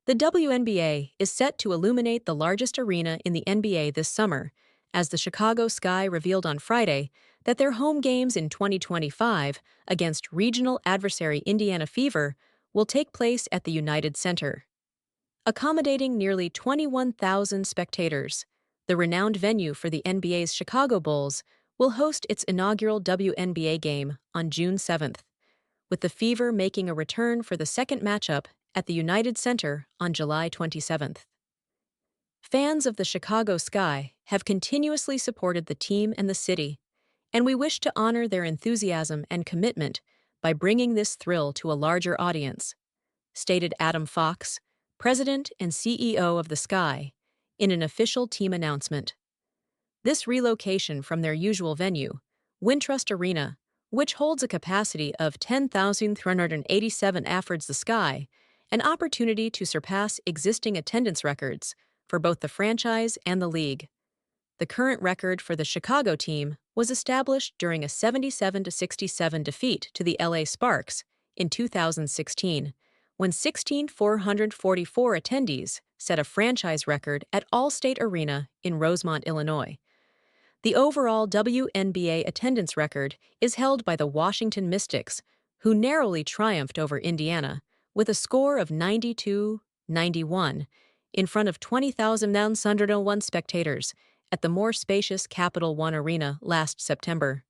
The WNBA is set to illuminate the largest arena in the NBA this summer, as the Chicago Sky revealed on Friday that their home games in 2025 against regional adversary Indiana Fever will take place at the United Center. Accommodating nearly 21,000 spectators, the renowned venue for the NBA's Chicago Bulls will host its inaugural WNBA game on June 7th, with the Fever making a return for the second matchup at the United Center on July 27th. Fans of the Chicago Sky have continuously supported the team and the city, and we wish to honor their enthusiasm and commitment by bringing this thrill to a larger audience, stated Adam Fox, president and CEO of the Sky, in an official team announcement. This relocation from their usual venue, Wintrust Arena, which holds a capacity of 10,387, affords the Sky an opportunity to surpass existing attendance records for both the franchise and the league. The current record for the Chicago team was established during a 77-67 defeat to the LA Sparks in 2016, when 16,444 attendees set a franchise record at Allstate Arena in Rosemont, Illinois. The overall WNBA attendance record is held by the Washington Mystics, who narrowly triumphed over Indiana with a score of 92-91 in front of 20,901 spectators at the more spacious Capital One Arena last September.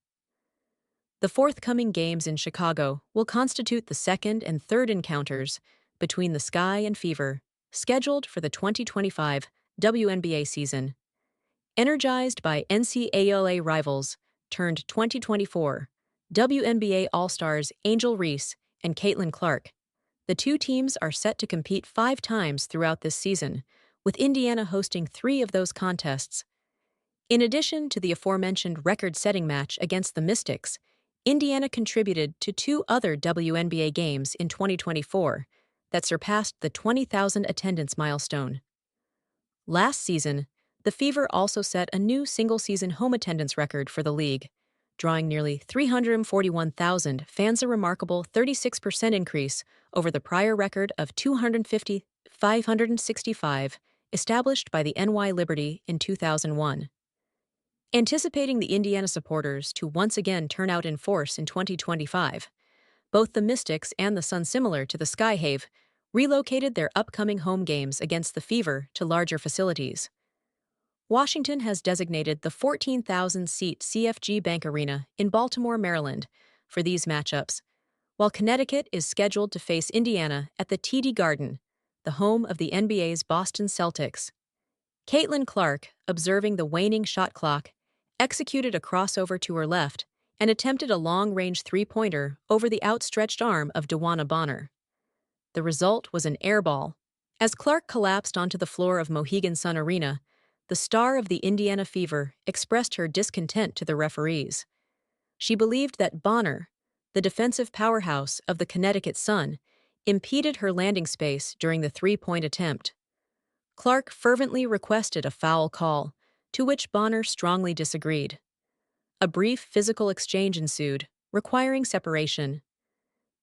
The forthcoming games in Chicago will constitute the second and third encounters between the Sky and Fever, scheduled for the 2025 WNBA season. Energized by NCAA rivals turned 2024 WNBA All-Stars Angel Reese and Clark, the two teams are set to compete 5 times throughout this season, with Indiana hosting 3 of those contests. In addition to the aforementioned record-setting match against the Mystics, Indiana contributed to 2 other WNBA games in 2024 that surpassed the 20,000 attendance milestone. Last season, the Fever also set a new single-season home attendance record for the league, drawing nearly 341,000 fans, a remarkable 36% increase over the prior record of 250,565 established by the NY Liberty in 2001. Anticipating the Indiana supporters to once again turn out in force in 2025, both the Mystics and the Sun, similar to the Skyhave, relocated their upcoming home games against the Fever to larger facilities. Washington has designated the 14,000-seat CFG Bank Arena in Baltimore, Maryland, for these matchups, while Connecticut is scheduled to face Indiana at the TD Garden, the home of the NBA's Boston Celtics. Clark, observing the waning shot clock, executed a crossover to her left and attempted a long-range three-pointer over the outstretched arm of DeWanna Bonner. The result was an airball. As Clark collapsed onto the floor of Mohegan Sun Arena, the star of the Indiana Fever expressed her discontent to the referees. She believed that Bonner, the defensive powerhouse of the Connecticut Sun, impeded her landing space during the three-point attempt. Clark fervently requested a foul call, to which Bonner strongly disagreed. A brief physical exchange ensued, requiring separation.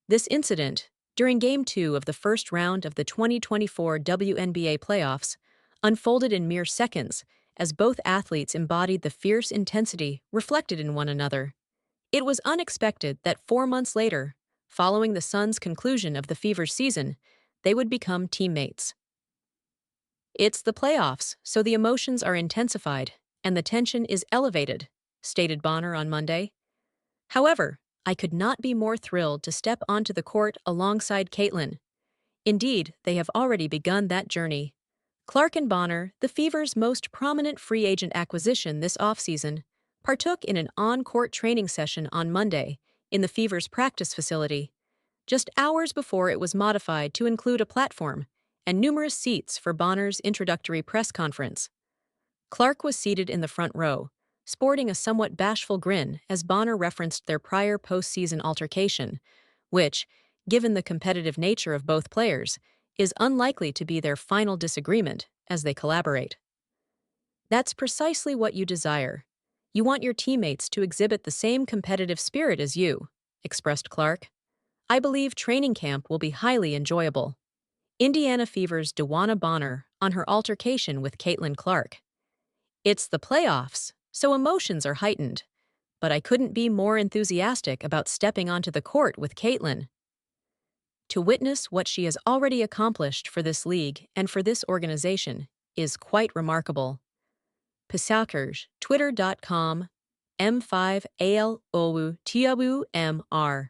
This incident, during Game 2 of the first round of the 2024 WNBA playoffs, unfolded in mere seconds as both athletes embodied the fierce intensity reflected in one another. It was unexpected that 4 months later, following the Suns' conclusion of the Fever's season, they would become teammates. "It's the playoffs, so the emotions are intensified and the tension is elevated," stated Bonner on Monday. "However, I could not be more thrilled to step onto the court alongside Caitlin. Indeed, they have already begun that journey." Clark and Bonner, the Fever's most prominent free agent acquisition this offseason, partook in an on-court training session on Monday in the Fever's practice facility, just hours before it was modified to include a platform and numerous seats for Bonner's introductory press conference. Clark was seated in the front row, sporting a somewhat bashful grin as Bonner referenced their prior postseason altercation, which, given the competitive nature of both players, is unlikely to be their final disagreement as they collaborate. "That's precisely what you desire. You want your teammates to exhibit the same competitive spirit as you," expressed Clark. "I believe training camp will be highly enjoyable. Indiana Fever's DeWanna Bonner on her altercation with Clark. It's the playoffs, so emotions are heightened, but I couldn't be more enthusiastic about stepping onto the court with Caitlin. To witness what she has already accomplished for this league and for this organization is quite remarkable. Pisakers, twitter.com, M5ALOUTWMR.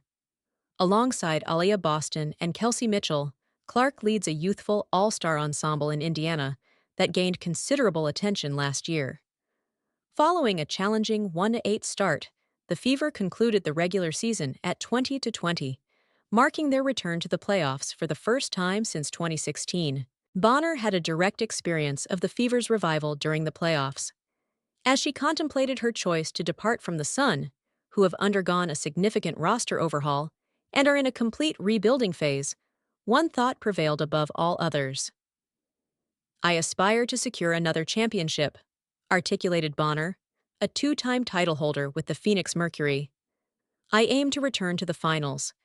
Alongside Aliyah Boston and Kelsey Mitchell, Clark leads a youthful all-star ensemble in Indiana that gained considerable attention last year. Following a challenging 1-8 start, the Fever concluded the regular season at 20-20, marking their return to the playoffs for the first time since 2016. Bonner had a direct experience of the Fever's revival during the playoffs. As she contemplated her choice to depart from the Sun, who have undergone a significant roster overhaul and are in a complete rebuilding phase, one thought prevailed above all others. "I aspire to secure another championship," articulated Bonner, a two-time title holder with the Phoenix Mercury. "I aim to return to the finals."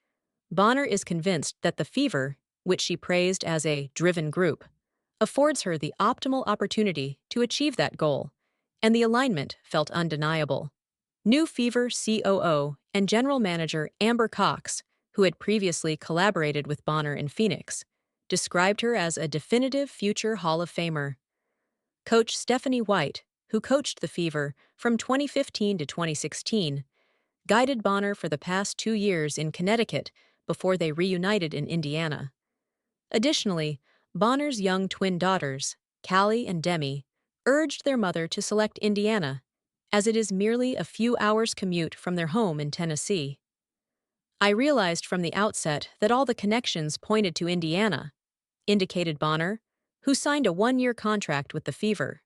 Bonner is convinced that the Fever, which she praised as a driven group, affords her the optimal opportunity to achieve that goal, and the alignment felt undeniable. New Fever COO and General Manager Amber Cox, who had previously collaborated with Bonner in Phoenix, described her as a definitive future Hall of Famer. Coach Stephanie White, who coached the Fever from 2015 to 2016, guided Bonner for the past 2 years in Connecticut before they reunited in Indiana. Additionally, Bonner's young twin daughters, Callie and Demi, urged their mother to select Indiana, as it is merely a few hours' commute from their home in Tennessee. "I realized from the outset that all the connections pointed to Indiana," indicated Bonner, who signed a 1-year contract with the Fever.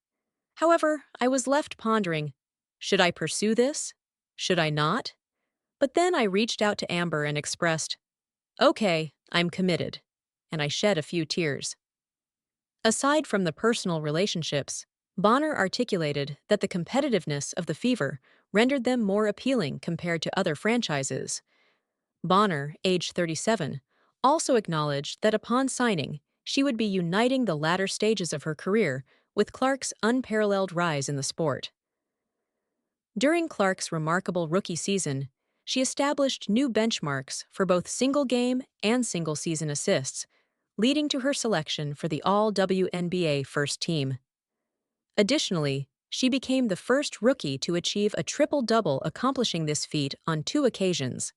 "However, I was left pondering, should I pursue this? Should I not? But then I reached out to Amber and expressed, 'Okay, I'm committed,' and I shed a few tears." Aside from the personal relationships, Bonner articulated that the competitiveness of the Fever rendered them more appealing compared to other franchises. Bonner, age 37, also acknowledged that upon signing, she would be uniting the latter stages of her career with Clark's unparalleled rise in the sport. During Clark's remarkable rookie season, she established new benchmarks for both single-game and single-season assists, leading to her selection for the All-WNBA first team. Additionally, she became the first rookie to achieve a triple-double, accomplishing this feat on 2 occasions.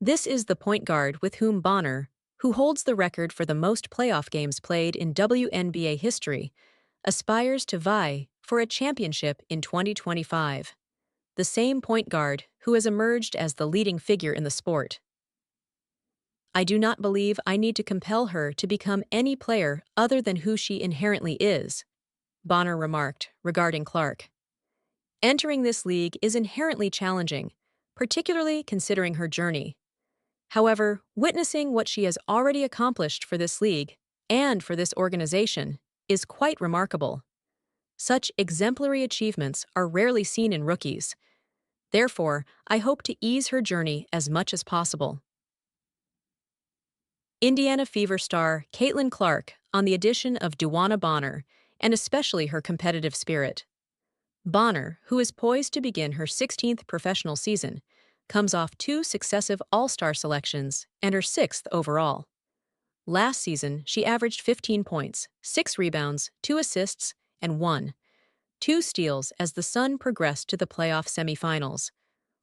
This is the point guard with whom Bonner, who holds the record for the most playoff games played in WNBA history, aspires to vie for a championship in 2025. The same point guard who has emerged as the leading figure in the sport. "I do not believe I need to compel her to become any player other than who she inherently is," Bonner remarked regarding Clark. "Entering this league is inherently challenging, particularly considering her journey. However, witnessing what she has already accomplished for this league and for this organization is quite remarkable. Such exemplary achievements are rarely seen in rookies. Therefore, I hope to ease her journey as much as possible." Indiana Fever star Clark on the addition of DeWanna Bonner, and especially her competitive spirit. Bonner, who is poised to begin her 16th professional season, comes off 2 successive All-Star selections and her 6th overall. Last season, she averaged 15 points, 6 rebounds, 2 assists, and 2 steals as the Sun progressed to the playoff semifinals.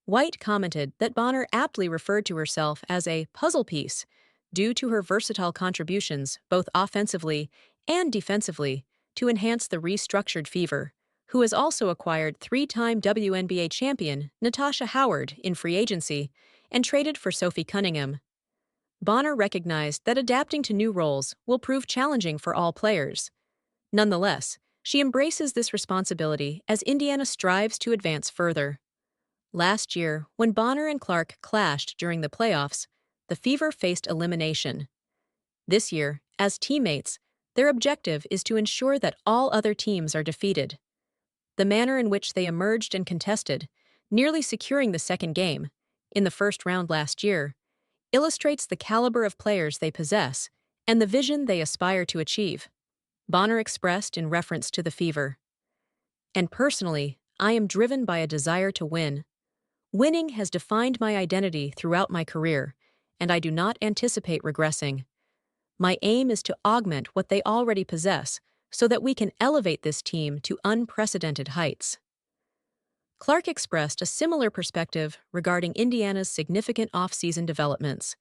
White commented that Bonner aptly referred to herself as a puzzle piece due to her versatile contributions both offensively and defensively to enhance the restructured Fever, who has also acquired 3-time WNBA champion Natasha Howard in free agency and traded for Sophie Cunningham. Bonner recognized that adapting to new roles will prove challenging for all players. Nonetheless, she embraces this responsibility as Indiana strives to advance further. Last year, when Bonner and Clark clashed during the playoffs, the Fever faced elimination. This year, as teammates, their objective is to ensure that all other teams are defeated. The manner in which they emerged and contested, nearly securing the second game, in the first round last year, illustrates the caliber of players they possess and the vision they aspire to achieve, Bonner expressed in reference to the Fever. And personally, I am driven by a desire to win. Winning has defined my identity throughout my career, and I do not anticipate regressing. My aim is to augment what they already possess so that we can elevate this team to unprecedented heights. Clark expressed a similar perspective regarding Indiana's significant off-season developments.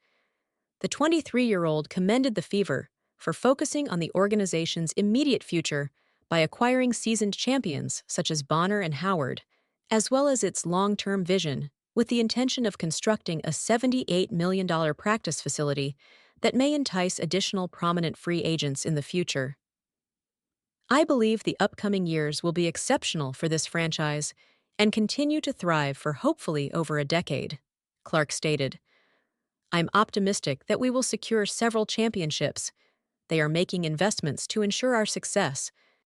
The 23-year-old commended the Fever for focusing on the organization's immediate future by acquiring seasoned champions such as Bonner and Howard, as well as its long-term vision, with the intention of constructing a $78 million practice facility that may entice additional prominent free agents in the future. I believe the upcoming years will be exceptional for this franchise and continue to thrive for hopefully over a decade, Clark stated. I'm optimistic that we will secure several championships. They are making investments to ensure our success,